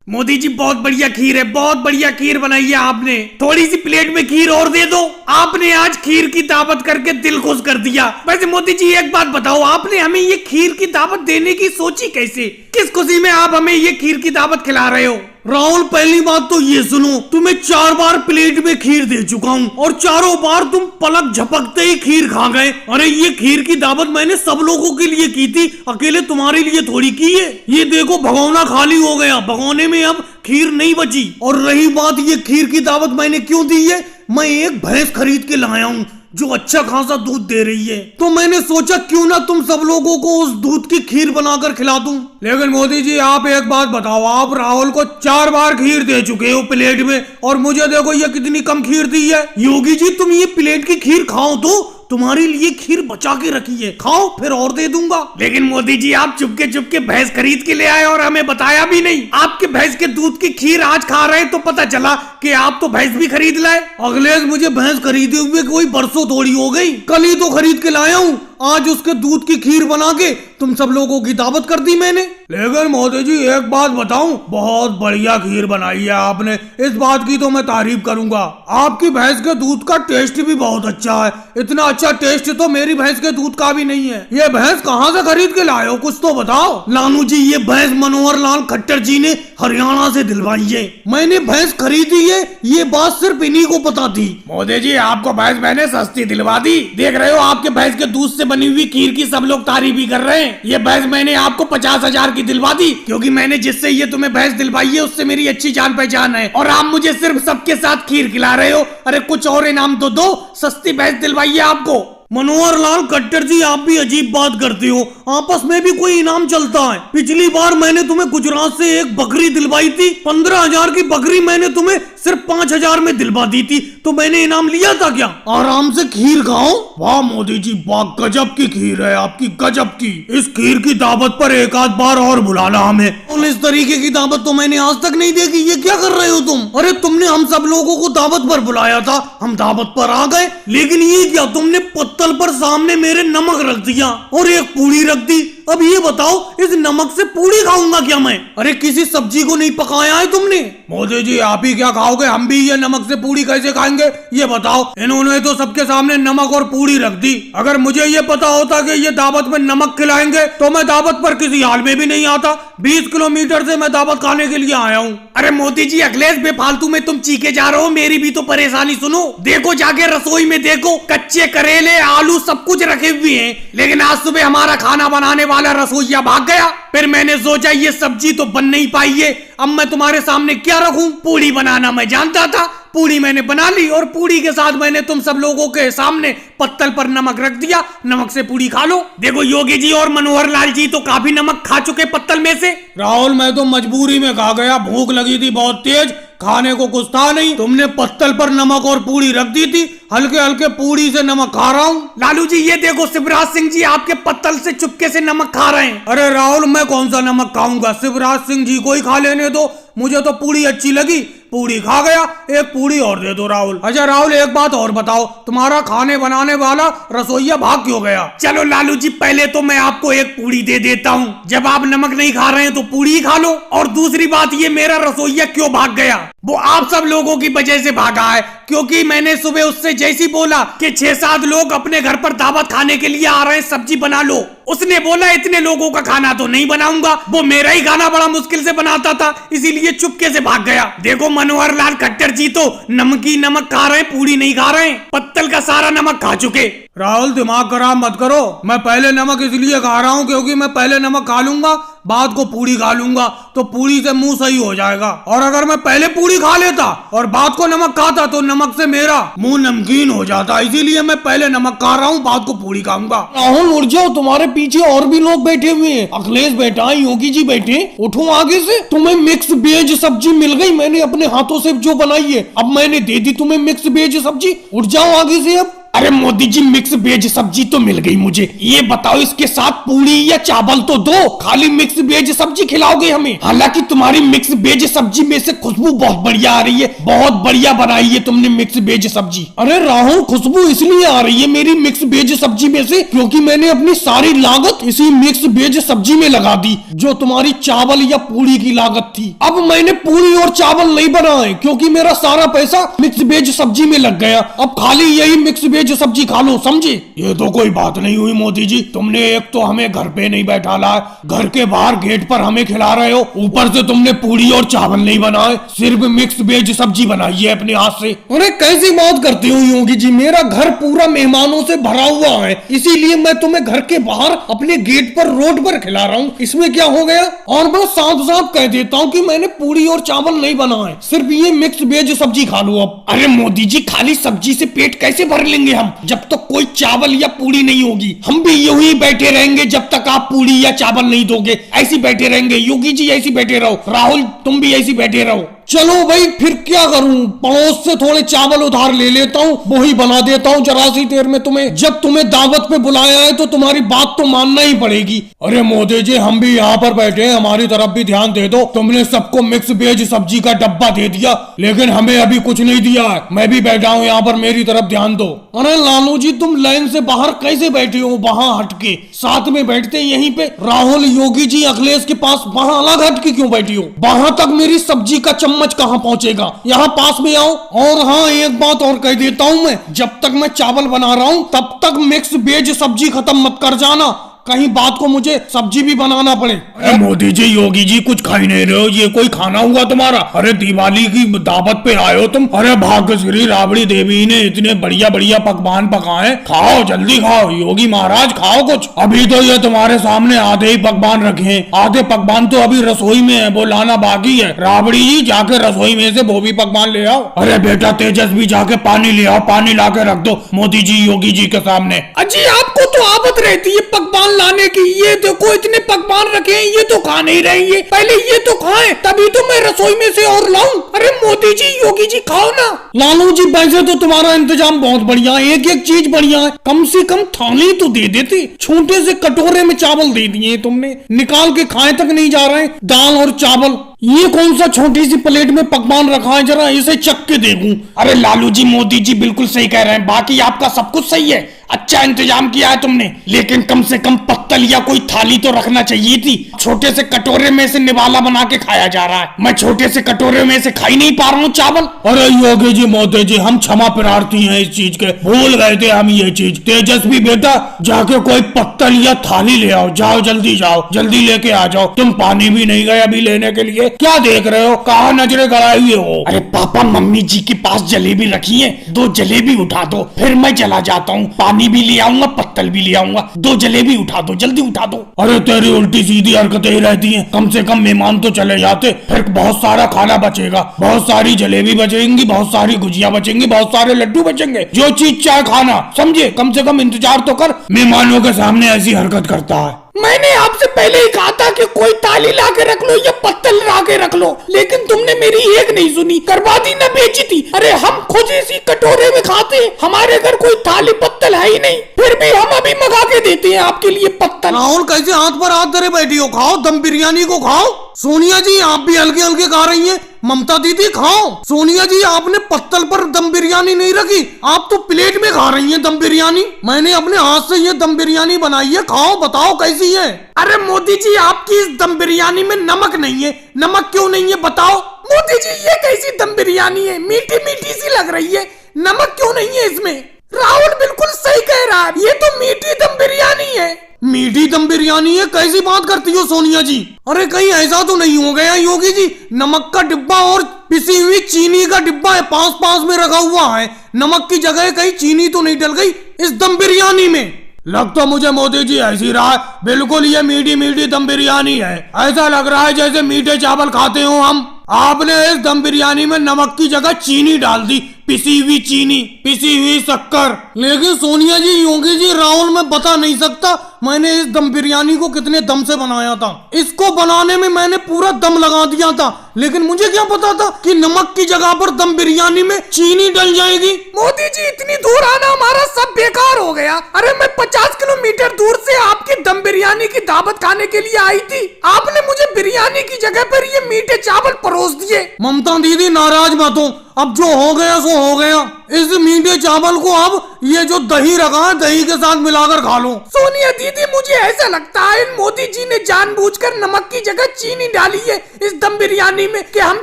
मोदी जी बहुत बढ़िया खीर है, बहुत बढ़िया खीर बनाई है आपने। थोड़ी सी प्लेट में खीर और दे दो। आपने आज खीर की दावत करके दिल खुश कर दिया। वैसे मोदी जी एक बात बताओ, आपने हमें ये खीर की दावत देने की सोची कैसे? किस खुशी में आप हमें ये खीर की दावत खिला रहे हो? राहुल, पहली बात तो ये सुनो, तुम्हें 4 बार प्लेट में खीर दे चुका हूँ और चारों बार तुम पलक झपकते ही खीर खा गए। अरे ये खीर की दावत मैंने सब लोगों के लिए की थी, अकेले तुम्हारे लिए थोड़ी की है। ये देखो भगोना खाली हो गया, भगोने में अब खीर नहीं बची। और रही बात ये खीर की दावत मैंने क्यों दी है, मैं एक भैंस खरीद के लाया हूँ जो अच्छा खासा दूध दे रही है, तो मैंने सोचा क्यों ना तुम सब लोगों को उस दूध की खीर बनाकर खिला दूं। लेकिन मोदी जी आप एक बात बताओ, आप राहुल को 4 बार खीर दे चुके हो प्लेट में और मुझे देखो ये कितनी कम खीर दी है। योगी जी तुम ये प्लेट की खीर खाओ तो, तुम्हारे लिए खीर बचा के रखी है, खाओ फिर और दे दूंगा। लेकिन मोदी जी आप चुपके भैंस खरीद के ले आए और हमें बताया भी नहीं। आपके भैंस के दूध की खीर आज खा रहे तो पता चला कि आप तो भैंस भी खरीद लाए। अगले मुझे भैंस खरीदे हुए कोई बरसों थोड़ी हो गई, कल ही तो खरीद के लाया हूँ। आज उसके दूध की खीर बना के तुम सब लोगों की दावत कर दी मैंने। लेकिन मोदी जी एक बात बताऊं, बहुत बढ़िया खीर बनाई है आपने, इस बात की तो मैं तारीफ करूंगा। आपकी भैंस के दूध का टेस्ट भी बहुत अच्छा है, इतना अच्छा टेस्ट तो मेरी भैंस के दूध का भी नहीं है। ये भैंस कहाँ से खरीद के लाए हो, कुछ तो बताओ। लालू जी ये भैंस मनोहर लाल खट्टर जी ने हरियाणा से दिलवाई है। मैंने भैंस खरीदी है, ये बात सिर्फ इन्हीं को पता थी। मोदी जी आपको भैंस मैंने सस्ती दिलवा दी। देख रहे हो आपके भैंस के दूध से बनी हुई खीर की सब लोग तारीफ भी कर रहे हैं। ये भैंस मैंने आपको 50,000 की दिलवा दी, क्योंकि मैंने जिससे ये तुम्हें भैंस दिलवाई है उससे मेरी अच्छी जान पहचान है। और आप मुझे सिर्फ सबके साथ खीर खिला रहे हो। अरे कुछ और इनाम तो दो, सस्ती भैंस दिलवाई है आपको। मनोहर लाल खट्टर जी आप भी अजीब बात करते हो, आपस में भी कोई इनाम चलता है। पिछली बार मैंने तुम्हें गुजरात से एक बकरी दिलवाई थी, 15,000 की बकरी मैंने तुम्हें सिर्फ 5,000 में दिलवा दी थी, तो मैंने इनाम लिया था क्या? आराम से खीर खाओ। वाह मोदी जी वाह, गजब की खीर है आपकी, गजब की। इस खीर की दावत पर एक आध बार और बुलाना हमें। इस तरीके की दावत तो मैंने आज तक नहीं देखी, ये क्या कर रहे हो तुम? अरे तुमने हम सब लोगों को दावत पर बुलाया था, हम दावत पर आ गए, लेकिन ये क्या तुमने पत्तल पर सामने मेरे नमक रख दिया और एक पूरी रख दी। अब ये बताओ इस नमक से पूरी खाऊंगा क्या मैं? अरे किसी सब्जी को नहीं पकाया है तुमने। मोदी जी आप ही क्या खाओगे, हम भी ये नमक से पूरी कैसे खाएंगे ये बताओ। इन्होंने तो सबके सामने नमक और पूरी रख दी। अगर मुझे ये पता होता कि ये दावत में नमक खिलाएंगे तो मैं दावत पर किसी हाल में भी नहीं आता। 20 किलोमीटर से मैं दावत खाने के लिए आया हूँ। अरे मोदी जी अखिलेश बेफालतू में तुम चीखे जा रहे हो, मेरी भी तो परेशानी सुनो। देखो जाके रसोई में देखो, कच्चे करेले आलू सब कुछ रखे हुए हैं, लेकिन आज सुबह हमारा खाना बनाने वाला रसोइया भाग गया। फिर मैंने सोचा ये सब्जी तो बन नहीं पाई है, अब मैं तुम्हारे सामने क्या रखूं? पूरी बनाना मैं जानता था, पूरी मैंने बना ली और पूरी के साथ मैंने तुम सब लोगों के सामने पत्तल पर नमक रख दिया। नमक से पूरी खा लो। देखो योगी जी और मनोहर लाल जी तो काफी नमक खा चुके पत्तल में से। राहुल मैं तो मजबूरी में खा गया, भूख लगी थी बहुत तेज, खाने को कुछ था नहीं। तुमने पत्तल पर नमक और पूरी रख दी थी, हल्के हल्के पूरी से नमक खा रहा हूँ। लालू जी ये देखो शिवराज सिंह जी आपके पत्तल से चुपके से नमक खा रहे हैं। अरे राहुल मैं कौन सा नमक खाऊंगा, शिवराज सिंह जी को ही खा लेने दो, मुझे तो पूरी अच्छी लगी, पूरी खा गया। एक पूरी और दे दो राहुल। अच्छा राहुल एक बात और बताओ, तुम्हारा खाने बनाने वाला रसोइया भाग क्यों गया? चलो लालू जी पहले तो मैं आपको एक पूरी दे देता हूँ, जब आप नमक नहीं खा रहे हैं तो पूरी ही खा लो। और दूसरी बात ये मेरा रसोइया क्यों भाग गया, वो आप सब लोगों की वजह से भागा है, क्योंकि मैंने सुबह उससे जैसी बोला कि 6-7 लोग अपने घर पर दावत खाने के लिए आ रहे हैं, सब्जी बना लो, उसने बोला इतने लोगों का खाना तो नहीं बनाऊंगा, वो मेरा ही खाना बड़ा मुश्किल से बनाता था, इसीलिए चुपके से भाग गया। देखो मनोहर लाल खट्टर जी तो नमक खा रहे हैं, पूरी नहीं खा रहे हैं, पत्तल का सारा नमक खा चुके। राहुल दिमाग खराब मत करो, मैं पहले नमक इसलिए खा रहा हूँ क्योंकि मैं पहले नमक खा लूंगा, बाद को पूरी खा लूंगा, तो पूरी से मुंह सही हो जाएगा। और अगर मैं पहले पूरी खा लेता और बाद को नमक खाता तो नमक से मेरा मुंह नमकीन हो जाता, इसीलिए मैं पहले नमक खा रहा हूँ, बाद को पूरी खाऊंगा। राहुल उठ जाओ, तुम्हारे पीछे और भी लोग बैठे हुए हैं, अखिलेश बैठा है, योगी जी बैठे, उठो आगे से। तुम्हें मिक्स वेज सब्जी मिल गई, मैंने अपने हाथों से जो बनाई है, अब मैंने दे दी तुम्हें मिक्स वेज सब्जी, उठ जाओ आगे से अब। अरे मोदी जी, मिक्स वेज सब्जी तो मिल गई मुझे। ये बताओ इसके साथ पूरी या चावल तो दो, खाली मिक्स वेज सब्जी खिलाओगे हमें? हालांकि तुम्हारी मिक्स वेज सब्जी में से खुशबू बहुत बढ़िया आ रही है, बहुत बढ़िया बनाई है तुमने मिक्स वेज सब्जी। अरे राहुल, खुशबू इसलिए आ रही है मेरी मिक्स वेज सब्जी में से क्योंकि मैंने अपनी सारी लागत इसी मिक्स वेज सब्जी में लगा दी, जो तुम्हारी चावल या पूरी की लागत थी। अब मैंने पूरी और चावल नहीं बनाए क्योंकि मेरा सारा पैसा मिक्स वेज सब्जी में लग गया। अब खाली यही मिक्स वेज सब्जी खा लो, समझे? ये तो कोई बात नहीं हुई मोदी जी, तुमने एक तो हमें घर पे नहीं बैठाला, घर के बाहर गेट पर हमें खिला रहे हो, ऊपर से तुमने पूरी और चावल नहीं बनाए, सिर्फ मिक्स वेज सब्जी बनाई है अपने हाथ से। अरे कैसी बात करते हो योगी जी, मेरा घर पूरा मेहमानों से भरा हुआ है, इसीलिए मैं तुम्हें घर के बाहर अपने गेट पर रोड पर खिला रहा हूँ, इसमें क्या हो गया? और मैं साफ साफ कह देता हूँ कि मैंने पूरी और चावल नहीं बनाए, सिर्फ ये मिक्स वेज सब्जी खा लो अब। अरे मोदी जी, खाली सब्जी से पेट कैसे भर लेंगे हम, जब तक कोई चावल या पूरी नहीं होगी? हम भी यूं ही बैठे रहेंगे जब तक आप पूरी या चावल नहीं दोगे, ऐसे बैठे रहेंगे। योगी जी ऐसे बैठे रहो, राहुल तुम भी ऐसे बैठे रहो। चलो भाई, फिर क्या करूं, पड़ोस से थोड़े चावल उधार ले लेता हूँ, वही बना देता हूँ जरा सी देर में तुम्हें। जब तुम्हें दावत पे बुलाया है तो तुम्हारी बात तो मानना ही पड़ेगी। अरे मोदी जी, हम भी यहाँ पर बैठे हैं, हमारी तरफ भी ध्यान दे दो। तुमने सबको मिक्स वेज सब्जी का डब्बा दे दिया, लेकिन हमें अभी कुछ नहीं दिया है। मैं भी बैठा हूँ यहाँ पर, मेरी तरफ ध्यान दो। अरे लालू जी, तुम लाइन से बाहर कैसे बैठे हो? वहाँ हटके साथ में बैठते यहीं पे। राहुल, योगी जी, अखिलेश के पास वहाँ अलग हटके क्यों बैठी हो? वहाँ तक मेरी सब्जी का चम्मच कहाँ पहुंचेगा? यहाँ पास में आओ। और हाँ, एक बात और कह देता हूँ मैं, जब तक मैं चावल बना रहा हूँ तब तक मिक्स वेज सब्जी खत्म मत कर जाना, कहीं बात को मुझे सब्जी भी बनाना पड़े। अरे मोदी जी, योगी जी कुछ खा ही नहीं रहे हो, ये कोई खाना हुआ तुम्हारा? अरे दिवाली की दावत पे आए हो तुम। अरे भाग्यश्री राबड़ी देवी ने इतने बढ़िया बढ़िया पकवान पकाए, खाओ जल्दी खाओ योगी महाराज, खाओ कुछ। अभी तो ये तुम्हारे सामने आधे ही पकवान रखे हैं, आधे पकवान तो अभी रसोई में है, वो लाना बाकी है। राबड़ी जी, जाके रसोई में से वो भी पकवान ले आओ। अरे बेटा तेजस्वी, जाके पानी ले आओ, पानी ला के रख दो मोदी जी योगी जी के सामने। अजी, आपको तो आदत रहती है पकवान लाने की। ये देखो इतने पकवान रखे हैं, ये तो खा नहीं रहे, ये पहले ये तो खाएं, तभी तो मैं रसोई में से और लाऊं। अरे मोदी जी, योगी जी, खाओ ना। लालू जी, वैसे तो तुम्हारा इंतजाम बहुत बढ़िया है, एक एक चीज बढ़िया है, कम से कम थाली तो दे देते। छोटे से कटोरे में चावल दे दिए तुमने, निकाल के खाए तक नहीं जा रहे। दाल और चावल, ये कौन सा छोटी सी प्लेट में पकवान रखा है, जरा इसे चख के देखूं। अरे लालू जी, मोदी जी बिल्कुल सही कह रहे हैं, बाकी आपका सब कुछ सही है, अच्छा इंतजाम किया है तुमने, लेकिन कम से कम पत्तल या कोई थाली तो रखना चाहिए थी। छोटे से कटोरे में से निवाला बना के खाया जा रहा है, मैं छोटे से कटोरे में से खा ही नहीं पा रहा हूँ चावल। अरे योगी जी, मोदी जी, हम क्षमा प्रार्थी हैं इस चीज के, भूल गए थे हम ये चीज। तेजस्वी बेटा, जाके कोई पत्तल या थाली ले आओ, जाओ जल्दी, जाओ जल्दी लेके आ जाओ। तुम पानी भी नहीं गए अभी लेने के लिए, क्या देख रहे हो, कहाँ नजरें गड़ाए हुए हो? अरे पापा, मम्मी जी के पास जलेबी रखी है, 2 जलेबी उठा दो, फिर मैं चला जाता हूँ, पानी भी ले आऊंगा, पत्तल भी ले आऊंगा, 2 जलेबी उठा दो, जल्दी उठा दो। अरे तेरी उल्टी सीधी हरकतें ही रहती हैं, कम से कम मेहमान तो चले जाते, फिर बहुत सारा खाना बचेगा, बहुत सारी जलेबी बचेंगी, बहुत सारी गुजिया बचेंगी, बहुत सारे लड्डू बचेंगे, जो चीज चाहे खाना, समझे? कम से कम इंतजार तो कर। मेहमानों के सामने ऐसी हरकत करता है। मैंने आपसे पहले ही कहा था कि कोई ताली ला के रख लो या पत्तल ला के रख लो, लेकिन तुमने मेरी एक नहीं सुनी, करवा दी ना बेइज्जती। अरे हम खुद इसी कटोरे में खाते, हमारे घर कोई थाली पत्तल है ही नहीं, फिर भी हम अभी मंगा के देते हैं आपके लिए पत्तल। राहुल, कैसे हाथ पर हाथ धरे बैठी हो? खाओ, दम बिरयानी को खाओ। सोनिया जी, आप भी हल्के हल्के खा रही हैं। ममता दीदी, खाओ। सोनिया जी, आपने पत्तल पर दम बिरयानी नहीं रखी, आप तो प्लेट में खा रही हैं दम बिरयानी। मैंने अपने हाथ से ये दम बिरयानी बनाई है, खाओ, बताओ कैसी है। अरे मोदी जी, आपकी इस दम बिरयानी में नमक नहीं है, नमक क्यों नहीं है बताओ? मोदी जी, ये कैसी दम बिरयानी है, मीठी मीठी सी लग रही है, नमक क्यों नहीं है इसमें? राहुल बिल्कुल सही कह रहा है, ये तो मीठी दम बिरयानी है। मीठी दम बिरयानी है? कैसी बात करती हो सोनिया जी? अरे कहीं ऐसा तो नहीं हो गया योगी जी, नमक का डिब्बा और पिसी हुई चीनी का डिब्बा है, पास पास में रखा हुआ है, नमक की जगह कहीं चीनी तो नहीं डल गई इस दम बिरयानी में? लगता मुझे मोदी जी ऐसी रहा है, बिल्कुल ये मीठी मीठी दम बिरयानी है, ऐसा लग रहा है जैसे मीठे चावल खाते हो हम। आपने इस दम बिरयानी में नमक की जगह चीनी डाल दी, पिसी हुई चीनी, पिसी हुई शक्कर। लेकिन सोनिया जी, योगी जी, राहुल, मैं बता नहीं सकता मैंने इस दम बिरयानी को कितने दम से बनाया था। इसको बनाने में मैंने पूरा दम लगा दिया था, लेकिन मुझे क्या पता था कि नमक की जगह पर दम बिरयानी में चीनी डल जाएगी। मोदी जी इतनी दूर आना हमारा सब बेकार हो गया। अरे मैं 50 किलोमीटर दूर से आपकी दम बिरयानी की दावत खाने के लिए आई थी, आपने मुझे बिरयानी की जगह पर ये मीठे चावल परोस दिए। ममता दीदी नाराज मत हो, अब जो हो गया सो हो गया। इस मीठे चावल को अब ये जो दही रखा है दही के साथ मिलाकर खा लो। सोनिया दीदी मुझे ऐसा लगता है इन मोदी जी ने जानबूझकर नमक की जगह चीनी डाली है इस दम बिरयानी में कि हम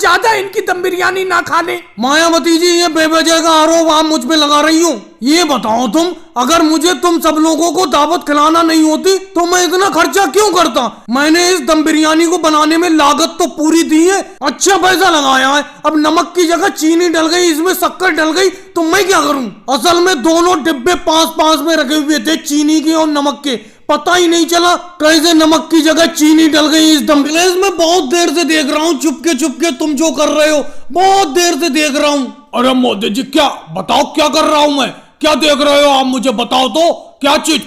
ज्यादा इनकी दम बिरयानी ना खा लें। मायावती जी ये बेवजह का आरोप आप मुझ पे लगा रही हो। ये बताओ तुम, अगर मुझे तुम सब लोगों को दावत खिलाना नहीं होती तो मैं इतना खर्चा क्यों करता। मैंने इस दम बिरयानी को बनाने में लागत तो पूरी दी है, अच्छा पैसा लगाया है। अब नमक की जगह चीनी डल गई, इसमें शक्कर डल गई तो मैं क्या करूं। असल में दोनों डिब्बे पास पास में रखे हुए थे, चीनी के और नमक के। पता ही नहीं चला कैसे नमक की जगह चीनी डल गई इस दम। मैं बहुत देर से देख रहा हूँ चुपके चुपके तुम जो कर रहे हो, बहुत देर से देख रहा हूँ। अरे मोदी जी क्या बताओ, क्या कर रहा हूँ मैं, क्या देख रहे हो आप, मुझे बताओ तो क्या चीज।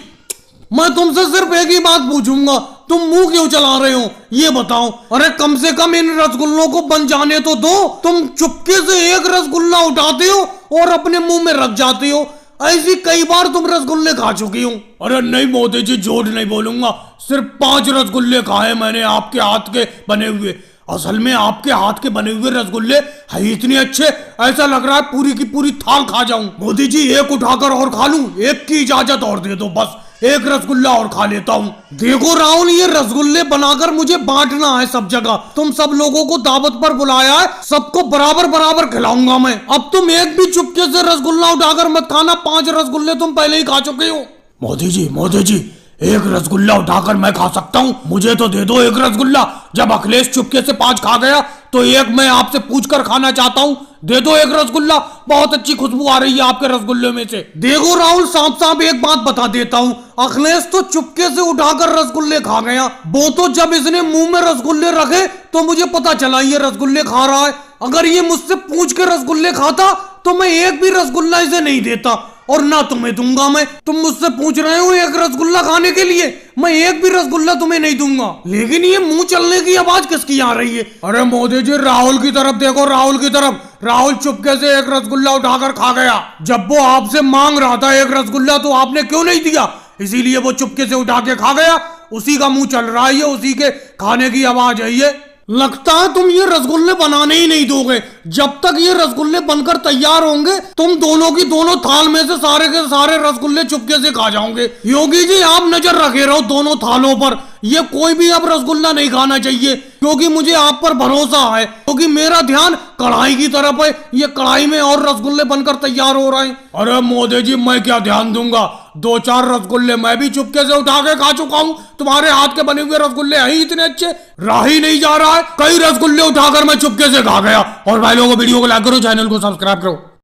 मैं तुमसे सिर्फ एक ही बात पूछूंगा, तुम मुंह क्यों चला रहे हो ये बताओ। अरे कम से कम इन रसगुल्लों को बन जाने तो दो। तुम चुपके से एक रसगुल्ला उठाते हो और अपने मुंह में रख जाते हो। ऐसी कई बार तुम रसगुल्ले खा चुकी हो। अरे नहीं मोदी जी, झूठ नहीं बोलूंगा, सिर्फ 5 रसगुल्ले खाए मैंने आपके हाथ के बने हुए। असल में आपके हाथ के बने हुए रसगुल्ले है इतने अच्छे, ऐसा लग रहा है पूरी की पूरी थाल खा जाऊं। मोदी जी एक उठाकर और खा लूं, एक की इजाजत और दे दो, बस एक रसगुल्ला और खा लेता हूँ। देखो राहुल, ये रसगुल्ले बनाकर मुझे बांटना है सब जगह। तुम सब लोगों को दावत पर बुलाया है, सबको बराबर बराबर खिलाऊंगा मैं। अब तुम एक भी चुपके से रसगुल्ला उठाकर मत खाना, 5 रसगुल्ले तुम पहले ही खा चुके हो। मोदी जी एक रसगुल्ला उठाकर मैं खा सकता हूँ, मुझे तो दे दो एक रसगुल्ला। जब अखिलेश चुपके से 5 खा गया तो एक मैं आपसे पूछकर खाना चाहता हूँ, दे दो एक रसगुल्ला, बहुत अच्छी खुशबू आ रही है आपके रसगुल्ले में से। देखो राहुल, साफ साफ एक बात बता देता हूँ, अखिलेश तो चुपके से उठाकर रसगुल्ले खा गया। वो तो जब इसने मुंह में रसगुल्ले रखे तो मुझे पता चला ये रसगुल्ले खा रहा है। अगर ये मुझसे पूछ के रसगुल्ले खाता तो मैं एक भी रसगुल्ला इसे नहीं देता, और ना तुम्हें दूंगा मैं। तुम मुझसे पूछ रहे हो एक रसगुल्ला खाने के लिए, मैं एक भी रसगुल्ला तुम्हें नहीं दूंगा। लेकिन ये मुंह चलने की आवाज किसकी आ रही है। अरे मोदी जी राहुल की तरफ देखो, राहुल की तरफ। राहुल चुपके से एक रसगुल्ला उठाकर खा गया। जब वो आपसे मांग रहा था एक रसगुल्ला तो आपने क्यों नहीं दिया, इसीलिए वो चुपके से उठा के खा गया। उसी का मुंह चल रहा है, उसी के खाने की आवाज है ये। लगता है तुम ये रसगुल्ले बनाने ही नहीं दोगे। जब तक ये रसगुल्ले बनकर तैयार होंगे तुम दोनों की दोनों थाल में से सारे के सारे रसगुल्ले चुपके से खा जाओगे। योगी जी आप नजर रखे रहो दोनों थालों पर, ये कोई भी अब रसगुल्ला नहीं खाना चाहिए, क्योंकि मुझे आप पर भरोसा है, क्योंकि मेरा ध्यान कढ़ाई की तरफ है। ये कढ़ाई में और रसगुल्ले बनकर तैयार हो रहे हैं। अरे मोदी जी मैं क्या ध्यान दूंगा, 2-4 रसगुल्ले मैं भी चुपके से उठा के खा चुका हूँ। तुम्हारे हाथ के बने हुए रसगुल्ले हैं इतने अच्छे, रहा ही नहीं जा रहा है। कई रसगुल्ले उठाकर मैं चुपके से खा गया। और भाई लोगों वीडियो को लाइक करो, चैनल को सब्सक्राइब करो।